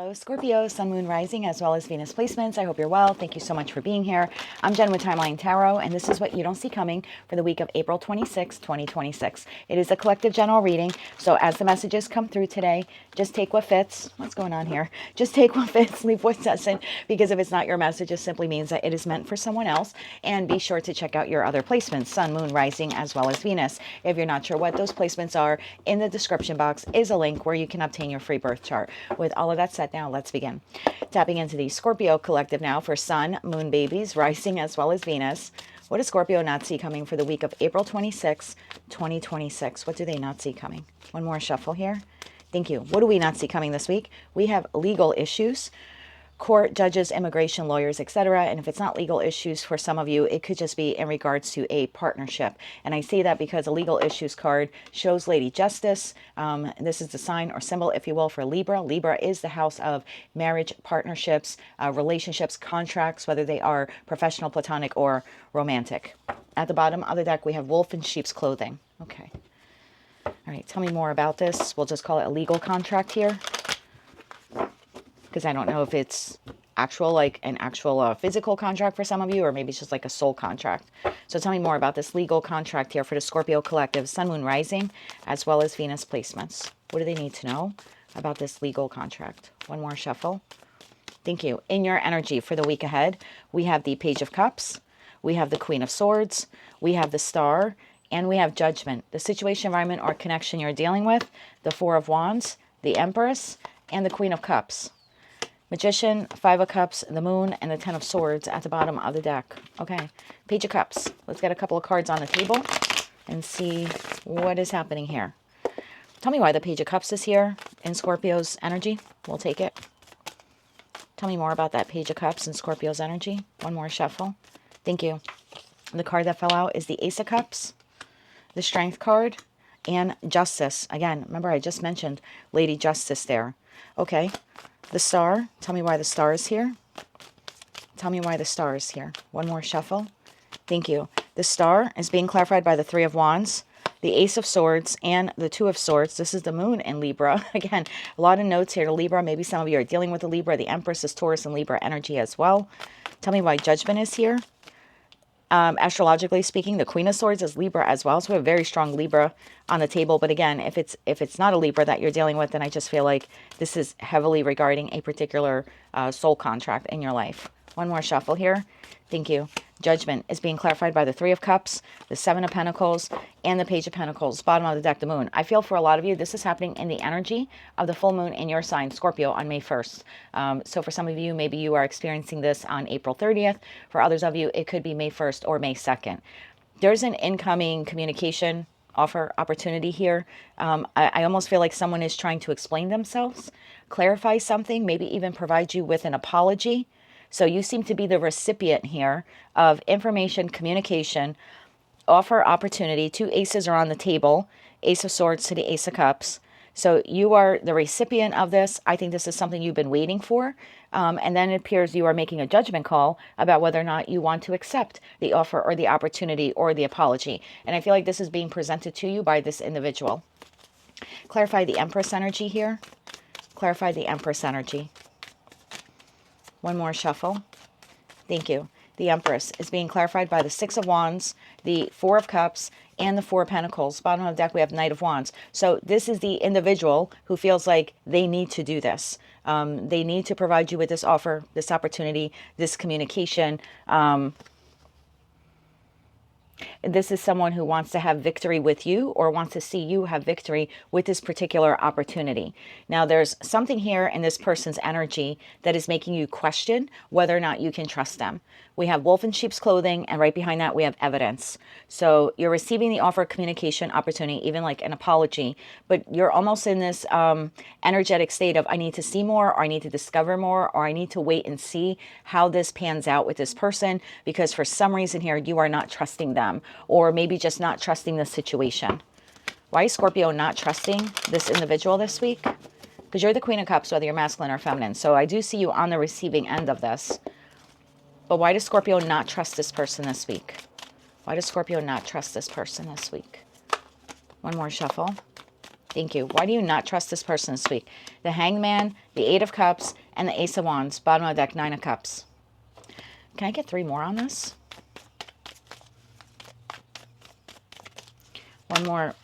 Hello, Scorpio, Sun, Moon, Rising, as well as Venus placements. I hope you're well. Thank you so much for being here. I'm Jen with Timeline Tarot, and this is what you don't see coming for the week of April 26, 2026. It is a collective general reading, so as the messages come through today, just take what fits. What's going on here? Just take what fits, leave what doesn't, because if it's not your message, it simply means that it is meant for someone else. And be sure to check out your other placements, Sun, Moon, Rising, as well as Venus. If you're not sure what those placements are, in the description box is a link where you can obtain your free birth chart. With all of that said, now let's begin. Tapping into the Scorpio collective now for Sun, Moon, babies, Rising, as well as Venus. What does Scorpio not see coming for the week of April 26, 2026? What do they not see coming? One more shuffle here. Thank you. What do we not see coming this week? We have legal issues. Court, judges, immigration, lawyers, etc. And if it's not legal issues for some of you, it could just be in regards to a partnership. And I say that because a legal issues card shows Lady Justice. This is the sign or symbol, if you will, for Libra. Libra is the house of marriage, partnerships, relationships, contracts, whether they are professional, platonic, or romantic. At the bottom of the deck, we have wolf in sheep's clothing. Okay. All right, tell me more about this. We'll just call it a legal contract here, because I don't know if it's actual, like an actual physical contract for some of you, or maybe it's just like a soul contract. So tell me more about this legal contract here for the Scorpio collective, Sun, Moon, Rising, as well as Venus placements. What do they need to know about this legal contract? One more shuffle. Thank you. In your energy for the week ahead, we have the Page of Cups, we have the Queen of Swords, we have the Star, and we have Judgment. The situation, environment, or connection you're dealing with, the Four of Wands, the Empress, and the Queen of Cups. Magician, Five of Cups, the Moon, and the Ten of Swords at the bottom of the deck. Okay, Page of Cups. Let's get a couple of cards on the table and see what is happening here. Tell me why the Page of Cups is here in Scorpio's energy. We'll take it. Tell me more about that Page of Cups in Scorpio's energy. One more shuffle. Thank you. The card that fell out is the Ace of Cups, the Strength card, and Justice. Again, remember I just mentioned Lady Justice there. Okay. The Star. Tell me why the Star is here. Tell me why the Star is here. One more shuffle. Thank you. The Star is being clarified by the Three of Wands, the Ace of Swords, and the Two of Swords. This is the Moon in Libra. Again, a lot of notes here to Libra. Maybe some of you are dealing with the Libra. The Empress is Taurus and Libra energy as well. Tell me why Judgment is here. Astrologically speaking, the Queen of Swords is Libra as well. So we have very strong Libra on the table. But again, if it's not a Libra that you're dealing with, then I just feel like this is heavily regarding a particular soul contract in your life. One more shuffle here. Thank you. Judgment is being clarified by the Three of Cups, the Seven of Pentacles, and the Page of Pentacles. Bottom of the deck, the Moon. I feel for a lot of you, this is happening in the energy of the full moon in your sign, Scorpio, on May 1st. So for some of you, maybe you are experiencing this on April 30th. For others of you, it could be May 1st or May 2nd. There's an incoming communication offer opportunity here. I almost feel like someone is trying to explain themselves, clarify something, maybe even provide you with an apology. So you seem to be the recipient here of information, communication, offer, opportunity. Two aces are on the table, Ace of Swords to the Ace of Cups. So you are the recipient of this. I think this is something you've been waiting for. And then it appears you are making a judgment call about whether or not you want to accept the offer or the opportunity or the apology. And I feel like this is being presented to you by this individual. Clarify the Empress energy here. Clarify the Empress energy. One more shuffle. Thank you. The Empress is being clarified by the Six of Wands, the Four of Cups, and the Four of Pentacles. Bottom of the deck, we have Knight of Wands. So this is the individual who feels like they need to do this. They need to provide you with this offer, this opportunity, this communication. This is someone who wants to have victory with you or wants to see you have victory with this particular opportunity. Now, there's something here in this person's energy that is making you question whether or not you can trust them. We have wolf in sheep's clothing, and right behind that, we have evidence. So you're receiving the offer, communication, opportunity, even like an apology, but you're almost in this energetic state of, I need to see more, or I need to discover more, or I need to wait and see how this pans out with this person, because for some reason here, you are not trusting them, or maybe just not trusting the situation. Why is Scorpio not trusting this individual this week? Because you're the Queen of Cups, whether you're masculine or feminine. So I do see you on the receiving end of this. But why does Scorpio not trust this person this week? Why does Scorpio not trust this person this week? One more shuffle. Thank you. Why do you not trust this person this week? The Hanged Man, the Eight of Cups, and the Ace of Wands. Bottom of the deck, Nine of Cups. Can I get 3 more on this? One more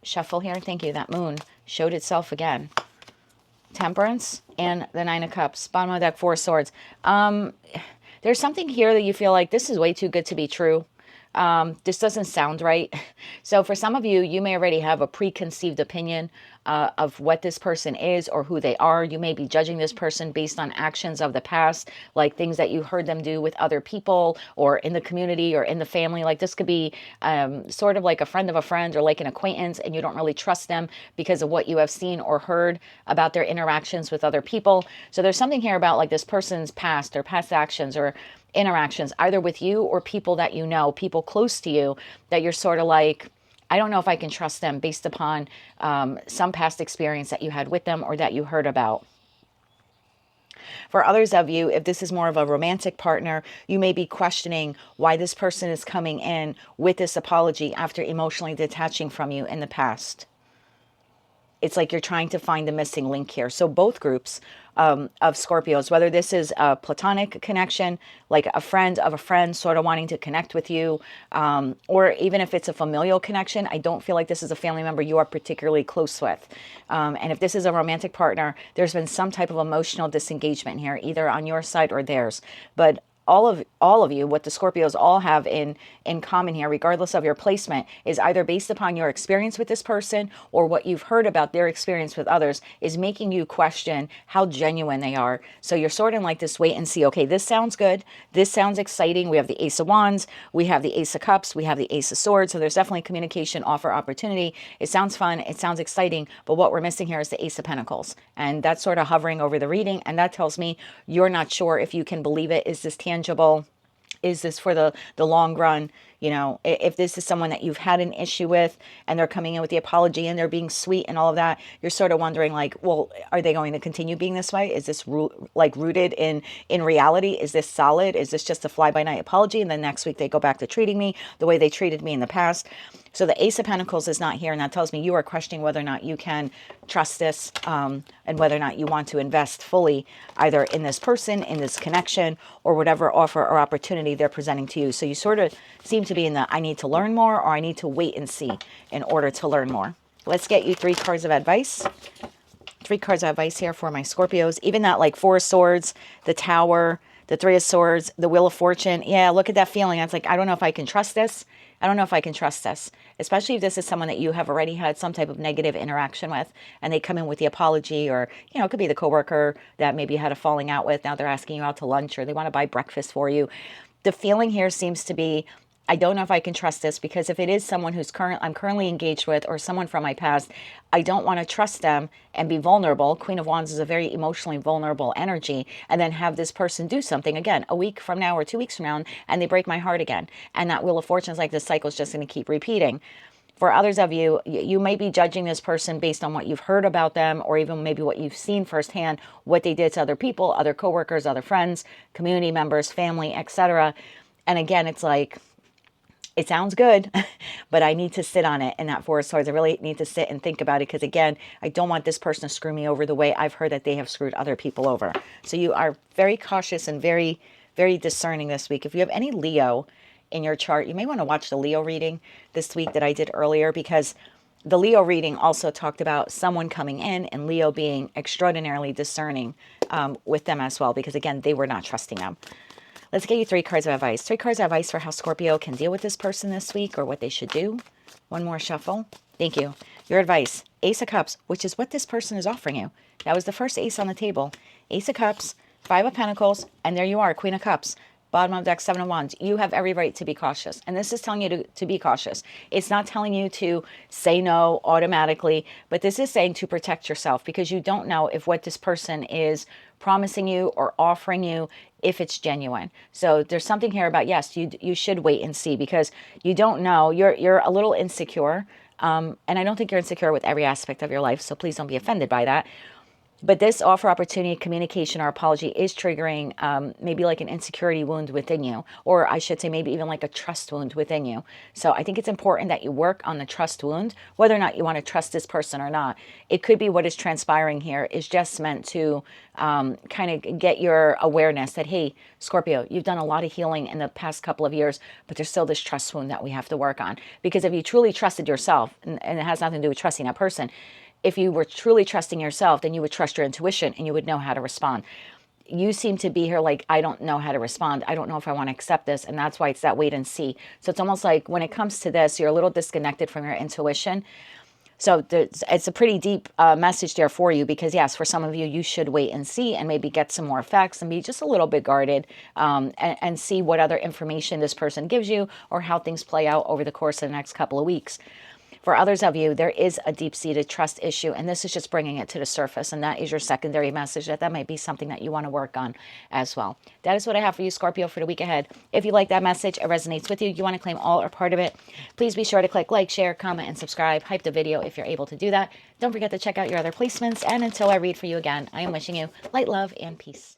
shuffle here. Thank you. That moon showed itself again. Temperance and the Nine of Cups. Bottom of the deck, Four of Swords. There's something here that you feel like this is way too good to be true. This doesn't sound right. So for some of you, you may already have a preconceived opinion of what this person is or who they are. You may be judging this person based on actions of the past, like things that you heard them do with other people or in the community or in the family. Like this could be sort of like a friend of a friend or like an acquaintance, and you don't really trust them because of what you have seen or heard about their interactions with other people. So there's something here about like this person's past or past actions or interactions, either with you or people that you know, people close to you, that you're sort of like, I don't know if I can trust them based upon some past experience that you had with them or that you heard about. For others of you, if this is more of a romantic partner, you may be questioning why this person is coming in with this apology after emotionally detaching from you in the past. It's like you're trying to find the missing link here. So both groups of Scorpios, whether this is a platonic connection, like a friend of a friend sort of wanting to connect with you, or even if it's a familial connection, I don't feel like this is a family member you are particularly close with. And if this is a romantic partner, there's been some type of emotional disengagement here, either on your side or theirs. But all of you, what the Scorpios all have in common here, regardless of your placement, is either based upon your experience with this person or what you've heard about their experience with others is making you question how genuine they are. So you're sort of like this wait and see, okay, this sounds good. This sounds exciting. We have the Ace of Wands. We have the Ace of Cups. We have the Ace of Swords. So there's definitely communication, offer, opportunity. It sounds fun. It sounds exciting. But what we're missing here is the Ace of Pentacles. And that's sort of hovering over the reading. And that tells me you're not sure if you can believe it. Is this tangible? Is this for the long run? You know, if this is someone that you've had an issue with and they're coming in with the apology and they're being sweet and all of that, you're sort of wondering like, well, are they going to continue being this way? Is this rooted in reality? Is this solid? Is this just a fly-by-night apology? And then next week they go back to treating me the way they treated me in the past. So the Ace of Pentacles is not here, and that tells me you are questioning whether or not you can trust this and whether or not you want to invest fully either in this person, in this connection, or whatever offer or opportunity they're presenting to you. So you sort of seem to be in the I need to learn more or I need to wait and see in order to learn more. Let's get you 3 cards of advice. 3 cards of advice here for my Scorpios. Even that like Four of Swords, the Tower, the Three of Swords, the Wheel of Fortune. Yeah, look at that feeling. It's like, I don't know if I can trust this. I don't know if I can trust this, especially if this is someone that you have already had some type of negative interaction with and they come in with the apology, or, you know, it could be the coworker that maybe you had a falling out with. Now they're asking you out to lunch or they want to buy breakfast for you. The feeling here seems to be, I don't know if I can trust this, because if it is someone who's I'm currently engaged with or someone from my past, I don't want to trust them and be vulnerable. Queen of Wands is a very emotionally vulnerable energy, and then have this person do something again a week from now or 2 weeks from now and they break my heart again. And that Wheel of Fortune is like this cycle is just going to keep repeating. For others of you, you may be judging this person based on what you've heard about them, or even maybe what you've seen firsthand, what they did to other people, other coworkers, other friends, community members, family, etc. And again, it's like, it sounds good, but I need to sit on it in that Four of Swords. I really need to sit and think about it, because again, I don't want this person to screw me over the way I've heard that they have screwed other people over. So you are very cautious and very, very discerning this week. If you have any Leo in your chart, you may want to watch the Leo reading this week that I did earlier, because the Leo reading also talked about someone coming in and Leo being extraordinarily discerning with them as well, because again, they were not trusting them. Let's get you 3 cards of advice. 3 cards of advice for how Scorpio can deal with this person this week, or what they should do. One more shuffle. Thank you. Your advice, Ace of Cups, which is what this person is offering you. That was the first ace on the table. Ace of Cups, 5 of Pentacles, and there you are, Queen of Cups. Bottom of deck, 7 of Wands. You have every right to be cautious. And this is telling you to be cautious. It's not telling you to say no automatically, but this is saying to protect yourself, because you don't know if what this person is promising you or offering you, if it's genuine. So there's something here about, yes, you should wait and see, because you don't know. You're a little insecure. And I don't think you're insecure with every aspect of your life, so please don't be offended by that. But this offer, opportunity, communication, or apology is triggering maybe like an insecurity wound within you, or I should say maybe even like a trust wound within you. So I think it's important that you work on the trust wound, whether or not you want to trust this person or not. It could be what is transpiring here is just meant to kind of get your awareness that, hey, Scorpio, you've done a lot of healing in the past couple of years, but there's still this trust wound that we have to work on. Because if you truly trusted yourself, and it has nothing to do with trusting that person, if you were truly trusting yourself, then you would trust your intuition and you would know how to respond. You seem to be here like, I don't know how to respond. I don't know if I want to accept this. And that's why it's that wait and see. So it's almost like when it comes to this, you're a little disconnected from your intuition. So it's a pretty deep message there for you because, yes, for some of you, you should wait and see and maybe get some more facts and be just a little bit guarded and see what other information this person gives you or how things play out over the course of the next couple of weeks. For others of you, there is a deep-seated trust issue, and this is just bringing it to the surface, and that is your secondary message that might be something that you want to work on as well. That is what I have for you, Scorpio, for the week ahead. If you like that message, it resonates with you, you want to claim all or part of it, please be sure to click like, share, comment, and subscribe. Hype the video if you're able to do that. Don't forget to check out your other placements, and until I read for you again, I am wishing you light, love, and peace.